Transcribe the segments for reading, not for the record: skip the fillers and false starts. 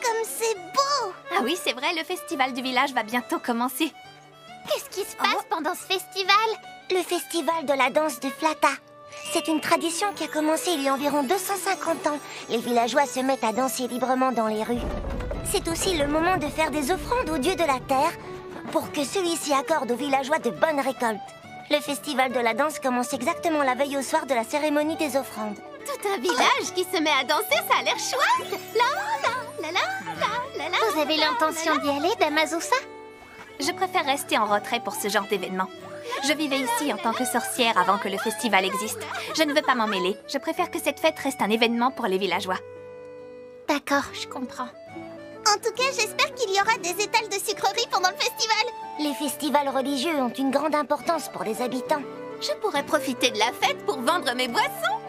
Comme c'est beau! Ah oui, c'est vrai, le festival du village va bientôt commencer. Qu'est-ce qui se passe pendant ce festival? Le festival de la danse de Flata. C'est une tradition qui a commencé il y a environ 250 ans. Les villageois se mettent à danser librement dans les rues. C'est aussi le moment de faire des offrandes au dieu de la terre pour que celui-ci accorde aux villageois de bonnes récoltes. Le festival de la danse commence exactement la veille au soir de la cérémonie des offrandes. Tout un village qui se met à danser, ça a l'air chouette. Vous avez l'intention d'y aller, Damazoussa? Je préfère rester en retrait pour ce genre d'événement. Je vivais ici en tant que sorcière avant que le festival existe. Je ne veux pas m'en mêler. Je préfère que cette fête reste un événement pour les villageois. D'accord, je comprends. En tout cas, j'espère qu'il y aura des étals de sucreries pendant le festival. Les festivals religieux ont une grande importance pour les habitants. Je pourrais profiter de la fête pour vendre mes boissons.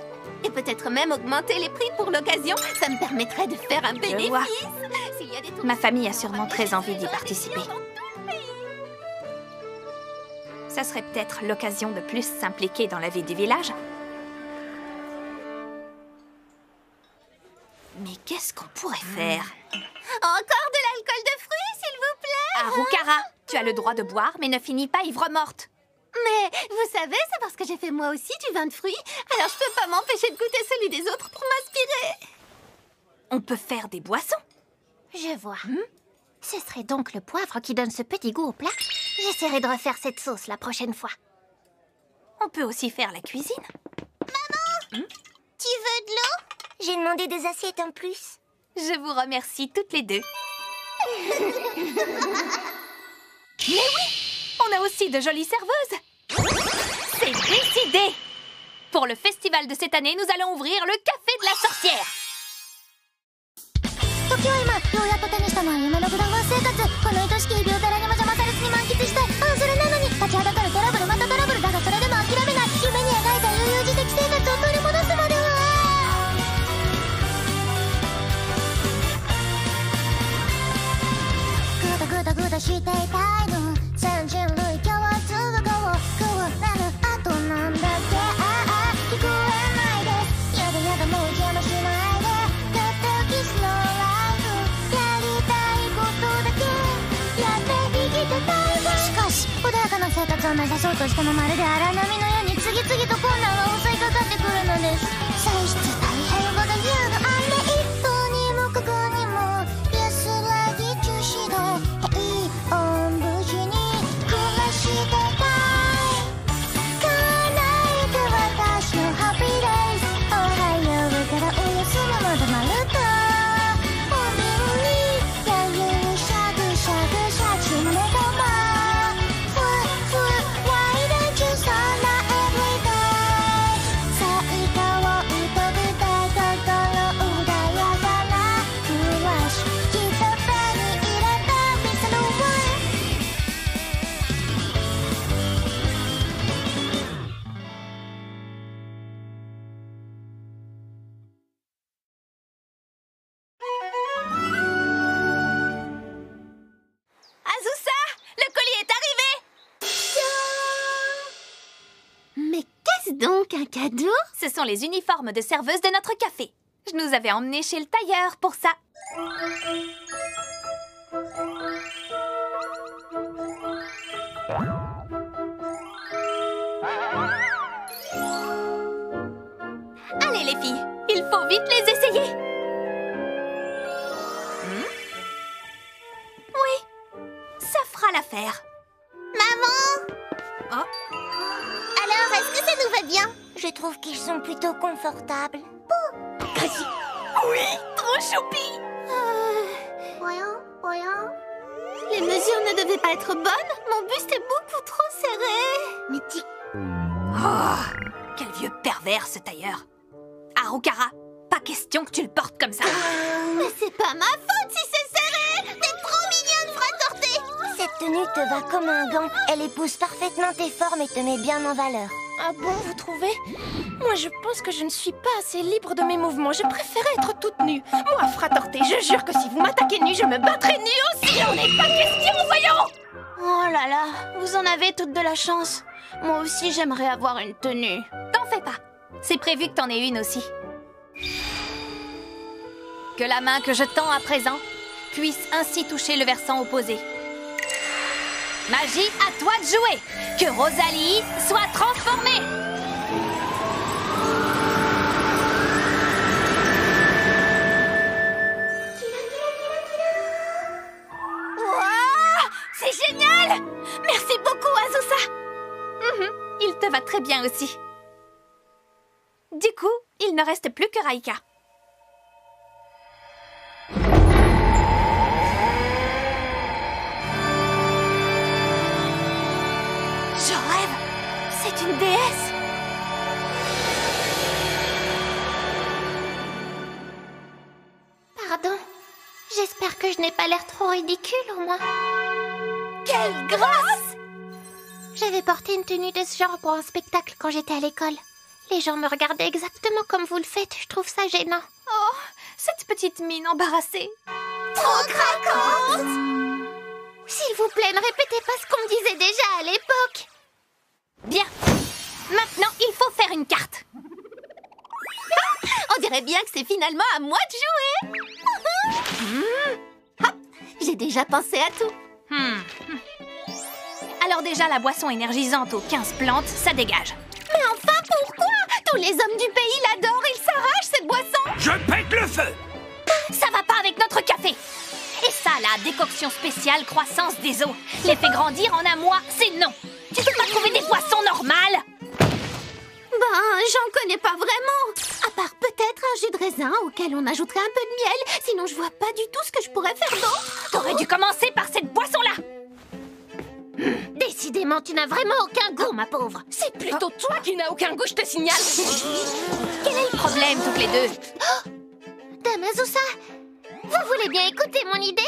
Et peut-être même augmenter les prix pour l'occasion. Ça me permettrait de faire un bénéfice. vois. S'il y a des touristes- Ma famille a sûrement très envie d'y participer. Ça serait peut-être l'occasion de plus s'impliquer dans la vie du village. Mais qu'est-ce qu'on pourrait faire? Encore de l'alcool de fruits, s'il vous plaît. Harukara, tu as le droit de boire, mais ne finis pas ivre-morte. Mais vous savez, c'est parce que j'ai fait moi aussi du vin de fruits. Alors je peux pas m'empêcher de goûter celui des autres pour m'inspirer. On peut faire des boissons. Je vois. Ce serait donc le poivre qui donne ce petit goût au plat. J'essaierai de refaire cette sauce la prochaine fois. On peut aussi faire la cuisine. Tu veux de l'eau? J'ai demandé des assiettes en plus. Je vous remercie toutes les deux. Mais oui, on a aussi de jolies serveuses. C'est décidé. Pour le festival de cette année, nous allons ouvrir le café de la sorcière. 時は今ようやっと手にしたのは夢のグラファー生活この愛しき日々を誰にも邪魔されずに満喫したいああそれなのに立ちはだかるトラブルまたトラブルだがそれでも諦めない夢に描いた悠々自適生活を取り戻すまではグダグダグダしていたいの全人類共通がこうなるあとなんだっけ聞こえないですやだやだもう邪魔しないでキスのライフやりたいことだけやって生きてたいわしかし穏やかな生活を目指そうとしてもまるで荒波のように次々と困難が襲いかかってくるのです歳出大変我が言うのあれ一歩にもかかにも安らぎ中止で平穏無事に暮らしてたい叶えて私のハッピーデイズおはようからおやすみまでまるとDonc un cadeau? Ce sont les uniformes de serveuse de notre café. Je nous avais emmenés chez le tailleur pour ça. Allez les filles, il faut vite les essayer. Oui, ça fera l'affaire. Maman! Oh. Alors, est-ce que ça nous va bien? Je trouve qu'ils sont plutôt confortables. Oui, trop choupi. Voyons. Les mesures ne devaient pas être bonnes. Mon buste est beaucoup trop serré. Mais Oh, quel vieux pervers ce tailleur. Harukara, pas question que tu le portes comme ça. Mais c'est pas ma faute si c'est serré. T'es trop mignonne, Fratorté. cette tenue te va comme un gant. Elle épouse parfaitement tes formes et te met bien en valeur. Ah bon, vous trouvez? Moi, je pense que je ne suis pas assez libre de mes mouvements. Je préférais être toute nue. Moi, Fratorté, je jure que si vous m'attaquez nue, je me battrai nue aussi. On n'est pas question, voyons! Oh là là, vous en avez toute de la chance. Moi aussi, j'aimerais avoir une tenue. T'en fais pas. C'est prévu que t'en aies une aussi. Que la main que je tends à présent puisse ainsi toucher le versant opposé. Magie, à toi de jouer! Que Rosalie soit transformée! Wow! C'est génial! Merci beaucoup, Azusa! Il te va très bien aussi. Du coup, il ne reste plus que Raika. Je rêve! C'est une déesse! Pardon. J'espère que je n'ai pas l'air trop ridicule, au moins. Quelle grâce! J'avais porté une tenue de ce genre pour un spectacle quand j'étais à l'école. Les gens me regardaient exactement comme vous le faites. Je trouve ça gênant. Oh, cette petite mine embarrassée. Trop craquante! S'il vous plaît, ne répétez pas ce qu'on me disait déjà à l'époque. Bien. Maintenant, il faut faire une carte. On dirait bien que c'est finalement à moi de jouer. Hop, j'ai déjà pensé à tout. Alors déjà, la boisson énergisante aux 15 plantes, ça dégage. Mais enfin, pourquoi? Tous les hommes du pays l'adorent, ils s'arrachent cette boisson. Je pète le feu! Ça va pas avec notre café. Et ça, la décoction spéciale croissance des eaux. Les fait grandir en un mois, c'est non. Tu peux pas trouver des boissons normales? Ben, j'en connais pas vraiment. À part peut-être un jus de raisin auquel on ajouterait un peu de miel. Sinon, je vois pas du tout ce que je pourrais faire d'autre. T'aurais dû commencer par cette boisson-là. Décidément, tu n'as vraiment aucun goût, ma pauvre. C'est plutôt toi qui n'as aucun goût, je te signale. Quel est le problème, toutes les deux? Dame Azusa, vous voulez bien écouter mon idée?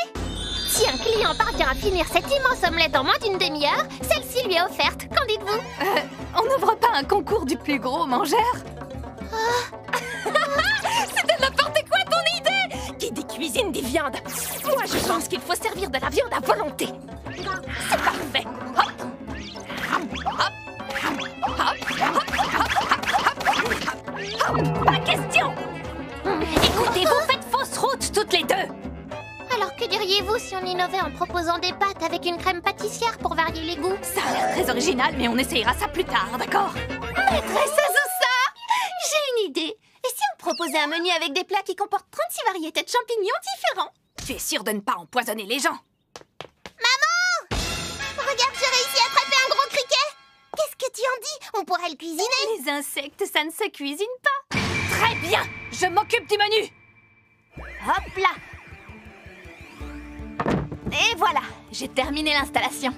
Si un client parvient à finir cette immense omelette en moins d'une demi-heure, celle-ci lui est offerte. Qu'en dites-vous? On n'ouvre pas un concours du plus gros mangeur? C'était n'importe quoi ton idée! Qui dit cuisine dit viande. Moi, je pense qu'il faut servir de la viande à volonté. C'est parfait. Hop. Pas question! Écoutez, vous faites fausse route, toutes les deux! Alors que diriez-vous si on innovait en proposant des pâtes avec une crème pâtissière pour varier les goûts? Ça a l'air très original, mais on essayera ça plus tard, d'accord? Maîtresse Azusa, j'ai une idée. Et si on proposait un menu avec des plats qui comportent 36 variétés de champignons différents? Tu es sûre de ne pas empoisonner les gens? Maman! Regarde, j'ai réussi à attraper un gros criquet! Qu'est-ce que tu en dis? On pourrait le cuisiner? Les insectes, ça ne se cuisine pas. Très bien, je m'occupe du menu. Hop là. Et voilà, j'ai terminé l'installation.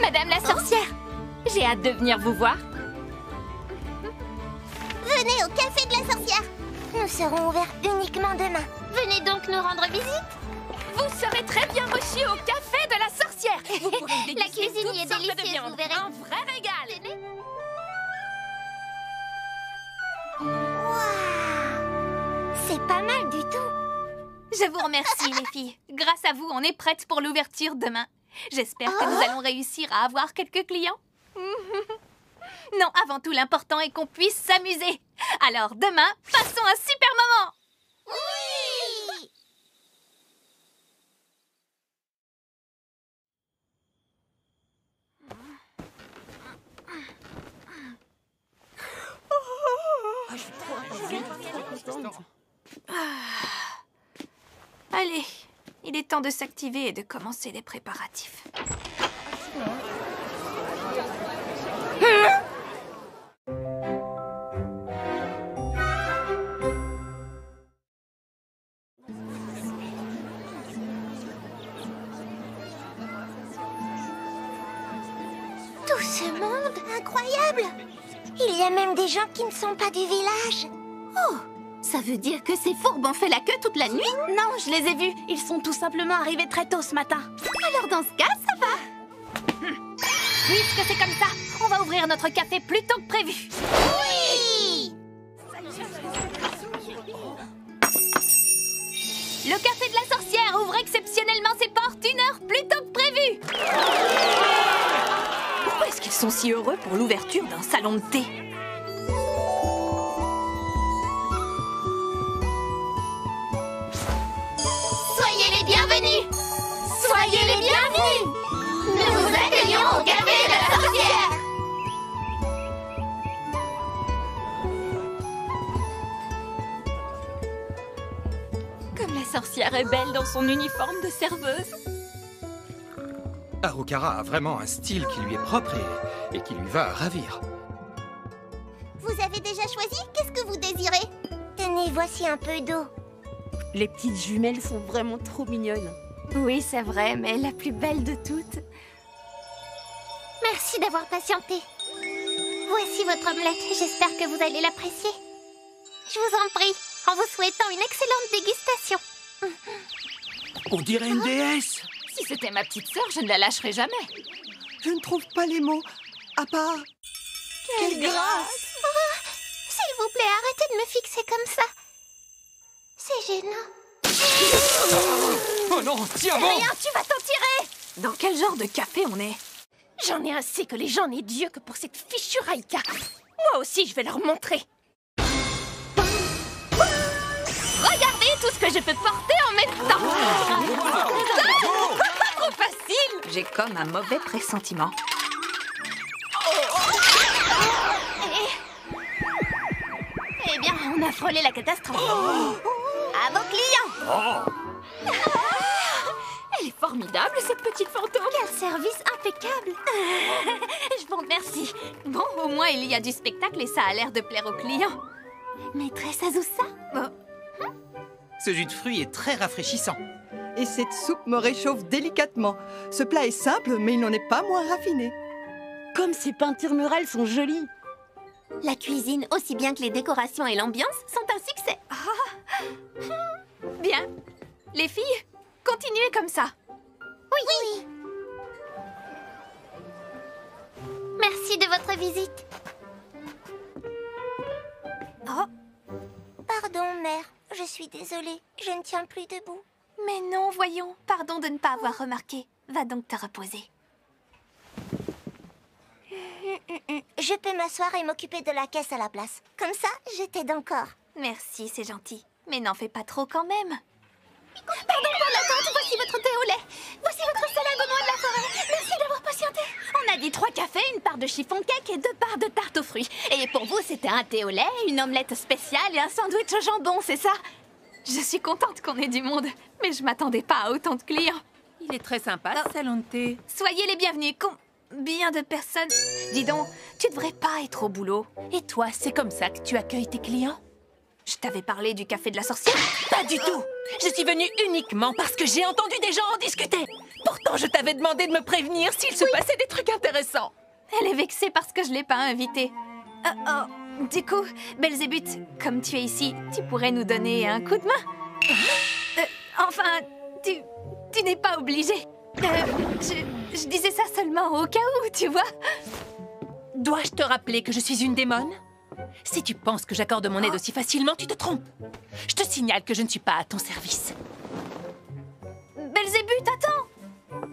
Madame la sorcière, j'ai hâte de venir vous voir. Venez au café de la sorcière! Nous serons ouverts uniquement demain. Venez donc nous rendre visite. Vous serez très bien reçus au café de la sorcière. Vous pourrez La déguster cuisine toutes y est sortes de délicieuse, viandes. vous verrez. Un vrai régal. Waouh! C'est pas mal du tout. Je vous remercie, les filles. Grâce à vous, on est prête pour l'ouverture demain. J'espère que nous allons réussir à avoir quelques clients. Non, avant tout, l'important est qu'on puisse s'amuser. Alors, demain, passons un super moment. Oui! Allez, il est temps de s'activer et de commencer les préparatifs. Tout ce monde, incroyable! Il y a même des gens qui ne sont pas du village. Oh, ça veut dire que ces fourbes ont fait la queue toute la nuit? Non, je les ai vus. Ils sont tout simplement arrivés très tôt ce matin. Alors dans ce cas, ça va. Puisque c'est comme ça, on va ouvrir notre café plus tôt que prévu. Oui! Le café de la sorcière ouvre exceptionnellement ses portes 1 heure plus tôt que prévu. Pourquoi est-ce qu'ils sont si heureux pour l'ouverture d'un salon de thé? Soyez les bienvenus! Soyez les bienvenus! Nous vous accueillons au café de la sorcière! Comme la sorcière est belle dans son uniforme de serveuse. Harukara a vraiment un style qui lui est propre et qui lui va à ravir. Vous avez déjà choisi? Qu'est-ce que vous désirez? Tenez, voici un peu d'eau. Les petites jumelles sont vraiment trop mignonnes. Oui, c'est vrai, mais la plus belle de toutes. Merci d'avoir patienté. Voici votre omelette. J'espère que vous allez l'apprécier. Je vous en prie, en vous souhaitant une excellente dégustation. On dirait une déesse. Si c'était ma petite sœur, je ne la lâcherais jamais. Je ne trouve pas les mots, à part... Quelle grâce! Oh, s'il vous plaît, arrêtez de me fixer comme ça. C'est gênant. Oh non, tiens bon! Rien, tu vas t'en tirer! Dans quel genre de café on est? J'en ai assez que les gens n'aient Dieu que pour cette fichue Raïka. Moi aussi, je vais leur montrer. Regardez tout ce que je peux porter en même temps. Trop facile. J'ai comme un mauvais pressentiment. Eh bien, on a frôlé la catastrophe. À vos clients! Elle est formidable, cette petite fantôme. Quel service impeccable! Je vous remercie. Bon, au moins, il y a du spectacle et ça a l'air de plaire aux clients. Maîtresse Azusa? Ce jus de fruits est très rafraîchissant. Et cette soupe me réchauffe délicatement. Ce plat est simple, mais il n'en est pas moins raffiné. Comme ces peintures murales sont jolies. La cuisine, aussi bien que les décorations et l'ambiance, sont un succès. Bien. Les filles, continuez comme ça. Oui. Merci de votre visite. Pardon, mère. Je suis désolée. Je ne tiens plus debout. Mais non, voyons. Pardon de ne pas avoir remarqué. Va donc te reposer. Je peux m'asseoir et m'occuper de la caisse à la place. Comme ça, je t'aide encore. Merci, c'est gentil. Mais n'en fais pas trop quand même. Pardon pour l'attente, voici votre thé au lait. Voici votre salade aux noix de la forêt. Merci d'avoir patienté. On a dit 3 cafés, une part de chiffon cake et 2 parts de tarte aux fruits. Et pour vous, c'était un thé au lait, une omelette spéciale et un sandwich au jambon, c'est ça? Je suis contente qu'on ait du monde, mais je m'attendais pas à autant de clients. Il est très sympa, ce salon de thé. Soyez les bienvenus. Combien de personnes? Dis donc, tu devrais pas être au boulot. Et toi, c'est comme ça que tu accueilles tes clients? Je t'avais parlé du café de la sorcière? Pas du tout! Je suis venue uniquement parce que j'ai entendu des gens en discuter. Pourtant, je t'avais demandé de me prévenir s'il se passait des trucs intéressants. Elle est vexée parce que je l'ai pas invitée. Du coup, Belzébuth, comme tu es ici, tu pourrais nous donner un coup de main? Enfin, tu n'es pas obligé. Je disais ça seulement au cas où, tu vois. Dois-je te rappeler que je suis une démone? Si tu penses que j'accorde mon aide aussi facilement, tu te trompes. Je te signale que je ne suis pas à ton service. Belzébuth, attends!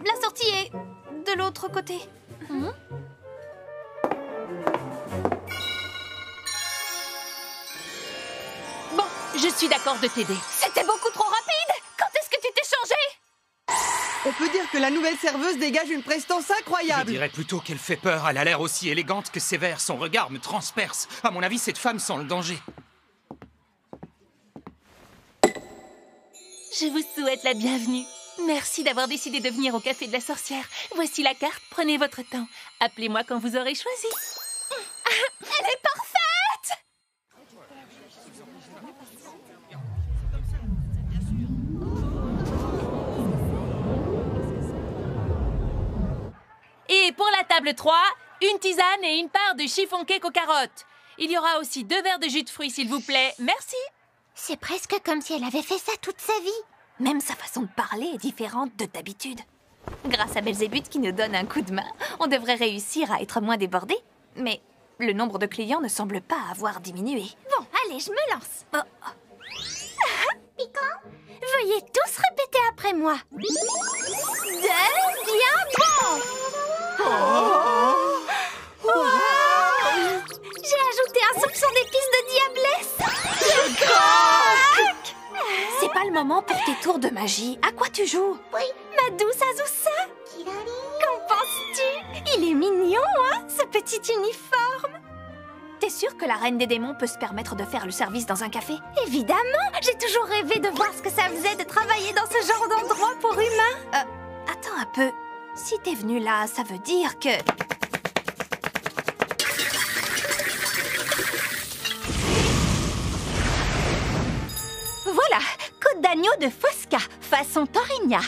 La sortie est de l'autre côté. Bon, je suis d'accord de t'aider. C'était beaucoup trop rapide! Quand est-ce que tu t'es changée? On peut dire que la nouvelle serveuse dégage une prestance Je incroyable. dirais plutôt qu'elle fait peur. Elle a l'air aussi élégante que sévère. Son regard me transperce. À mon avis, cette femme sent le danger. Je vous souhaite la bienvenue. Merci d'avoir décidé de venir au Café de la Sorcière. Voici la carte, prenez votre temps. Appelez-moi quand vous aurez choisi. Elle est parfaite! Et pour la table 3, une tisane et une part de chiffon cake aux carottes. Il y aura aussi 2 verres de jus de fruits, s'il vous plaît. Merci. C'est presque comme si elle avait fait ça toute sa vie. Même sa façon de parler est différente de d'habitude. Grâce à Belzébuth qui nous donne un coup de main, on devrait réussir à être moins débordés. Mais le nombre de clients ne semble pas avoir diminué. Bon, allez, je me lance. Piquant. Veuillez tous répéter après moi. Deviens bon. J'ai ajouté un soupçon d'épices de diablesse. C'est pas le moment pour tes tours de magie. À quoi tu joues? Oui. Ma douce Azusa, Kirari. qu'en penses-tu? Il est mignon, hein, ce petit uniforme. T'es sûre que la reine des démons peut se permettre de faire le service dans un café? Évidemment, j'ai toujours rêvé de voir ce que ça faisait de travailler dans ce genre d'endroit pour humains. Attends un peu. Si t'es venue là, ça veut dire que... Voilà, côte d'agneau de Fosca, façon Torigna.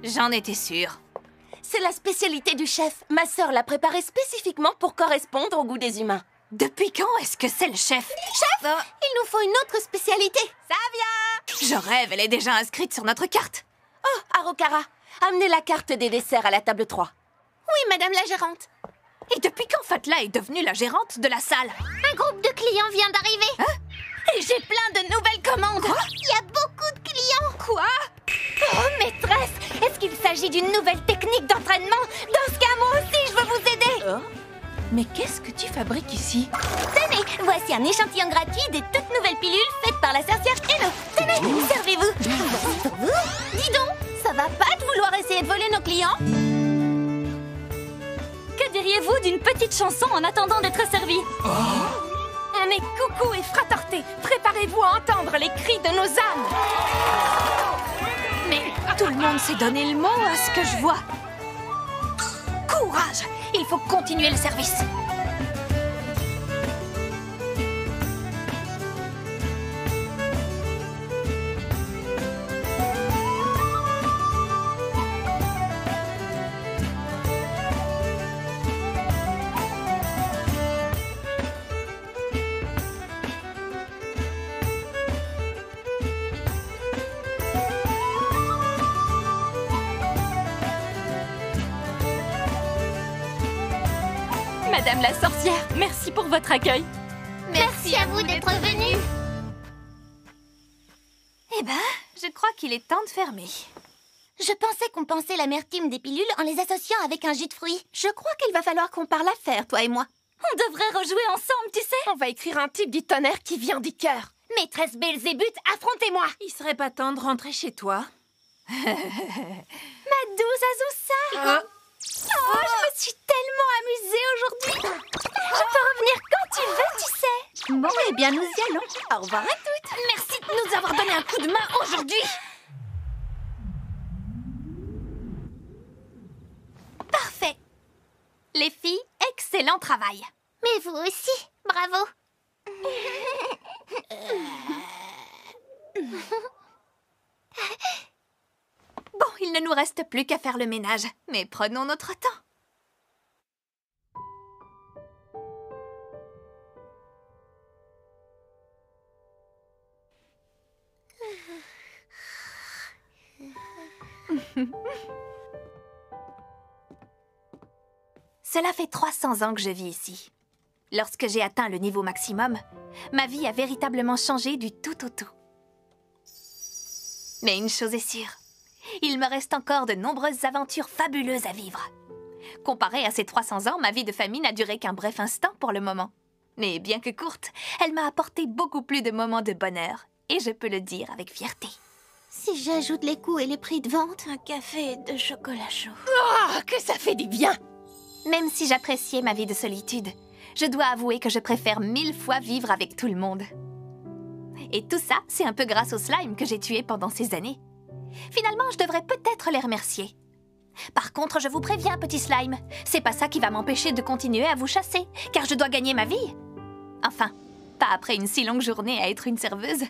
J'en étais sûre. C'est la spécialité du chef. Ma sœur l'a préparée spécifiquement pour correspondre au goût des humains. Depuis quand est-ce que c'est le chef? Chef, il nous faut une autre spécialité. Ça vient. Je rêve, elle est déjà inscrite sur notre carte. Oh, Arokara, amenez la carte des desserts à la table 3. Oui, madame la gérante. Et depuis quand Fatla est devenue la gérante de la salle? Un groupe de clients vient d'arriver. Et j'ai plein de nouvelles commandes. Il y a beaucoup de clients. Quoi? Oh, maîtresse, est-ce qu'il s'agit d'une nouvelle technique d'entraînement? Dans ce cas, moi aussi, je veux vous aider. Mais qu'est-ce que tu fabriques ici? Tenez, voici un échantillon gratuit des toutes nouvelles pilules faites par la sorcière Hello. Tenez, servez-vous. Voici pour vous. Dis donc, ça va pas de vouloir essayer de voler nos clients? Que diriez-vous d'une petite chanson en attendant d'être servi? On est coucou et fratorté. Préparez-vous à entendre les cris de nos âmes. Mais tout le monde s'est donné le mot à ce que je vois. Courage! Il faut continuer le service. Madame la sorcière, merci pour votre accueil. Merci à vous d'être venus. Eh ben, je crois qu'il est temps de fermer. Je pensais qu'on pensait l'amertume des pilules en les associant avec un jus de fruits. Je crois qu'il va falloir qu'on parle affaires, toi et moi. On devrait rejouer ensemble, tu sais. On va écrire un type du tonnerre qui vient du cœur. Maîtresse Belzébuth, affrontez-moi. Il serait pas temps de rentrer chez toi? Ma douce Azusa. Oh, je me suis tellement amusée aujourd'hui. Je peux revenir quand tu veux, tu sais. Bon, eh bien, nous y allons. Au revoir à toutes. Merci de nous avoir donné un coup de main aujourd'hui. Parfait. Les filles, excellent travail. Mais vous aussi, bravo. Bon, il ne nous reste plus qu'à faire le ménage, mais prenons notre temps. Cela fait 300 ans que je vis ici. Lorsque j'ai atteint le niveau maximum, ma vie a véritablement changé du tout au tout. Mais une chose est sûre, il me reste encore de nombreuses aventures fabuleuses à vivre. Comparée à ces 300 ans, ma vie de famille n'a duré qu'un bref instant pour le moment. Mais bien que courte, elle m'a apporté beaucoup plus de moments de bonheur. Et je peux le dire avec fierté. Si j'ajoute les coûts et les prix de vente, Un café et 2 chocolats chauds. Oh, que ça fait du bien. Même si j'appréciais ma vie de solitude, je dois avouer que je préfère 1000 fois vivre avec tout le monde. Et tout ça, c'est un peu grâce aux slimes que j'ai tués pendant ces années. Finalement, je devrais peut-être les remercier. Par contre, je vous préviens, petit slime, c'est pas ça qui va m'empêcher de continuer à vous chasser, car je dois gagner ma vie. Enfin, pas après une si longue journée à être une serveuse.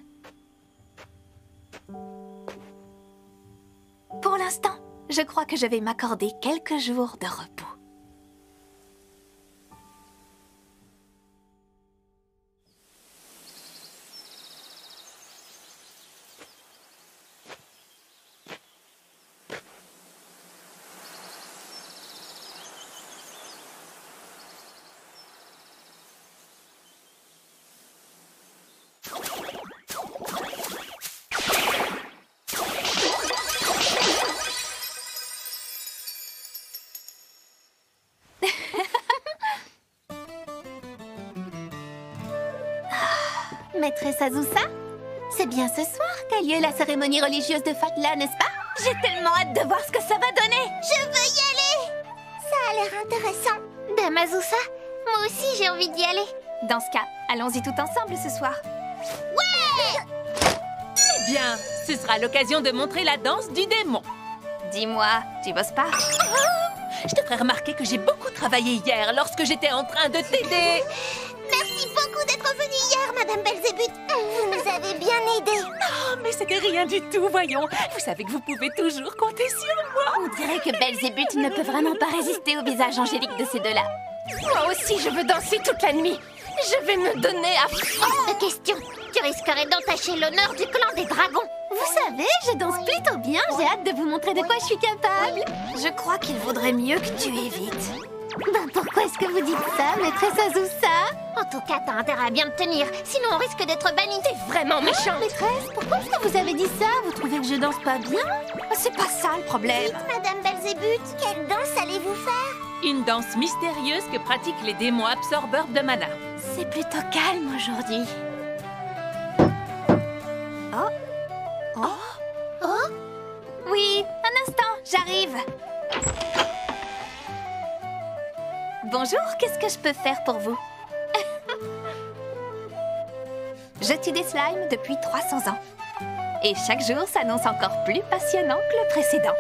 Pour l'instant, je crois que je vais m'accorder quelques jours de repos. Maîtresse Azusa, c'est bien ce soir qu'a lieu la cérémonie religieuse de Fatla, n'est-ce pas? J'ai tellement hâte de voir ce que ça va donner. Je veux y aller. Ça a l'air intéressant. Dame Azusa, moi aussi j'ai envie d'y aller. Dans ce cas, allons-y tout ensemble ce soir. Eh bien, ce sera l'occasion de montrer la danse du démon. Dis-moi, tu bosses pas? Je te ferai remarquer que j'ai beaucoup travaillé hier lorsque j'étais en train de t'aider. Merci beaucoup d'être venue hier, Madame Belzébuth. Vous nous avez bien aidés. Oh, mais c'était rien du tout, voyons. Vous savez que vous pouvez toujours compter sur moi. On dirait que Belzébuth ne peut vraiment pas résister au visage angélique de ces deux-là. Moi aussi, je veux danser toute la nuit. Je vais me donner à fond. Hors de question. Tu risquerais d'entacher l'honneur du clan des dragons. Vous savez, je danse plutôt bien. J'ai hâte de vous montrer de quoi je suis capable. Je crois qu'il vaudrait mieux que tu évites. Ben pourquoi est-ce que vous dites ça, maîtresse Azusa? En tout cas, t'as intérêt à bien te tenir. Sinon, on risque d'être bannis. T'es vraiment méchant. Maîtresse, pourquoi est-ce que vous avez dit ça? Vous trouvez que je danse pas bien? C'est pas ça le problème. Madame Belzébuth, quelle danse allez-vous faire? Une danse mystérieuse que pratiquent les démons absorbeurs de mana. C'est plutôt calme aujourd'hui. Oui, un instant, j'arrive. Bonjour, qu'est-ce que je peux faire pour vous? Je tue des slimes depuis 300 ans. Et chaque jour s'annonce encore plus passionnant que le précédent.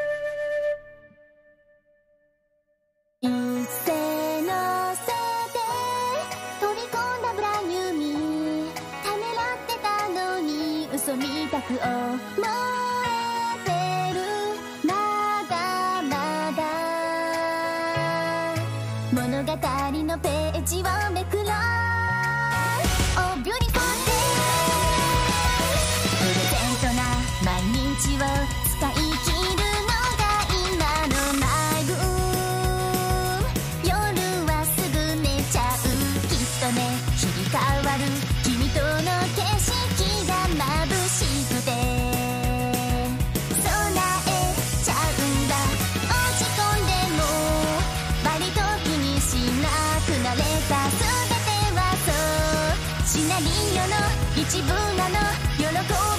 シナリオの一部なの喜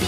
び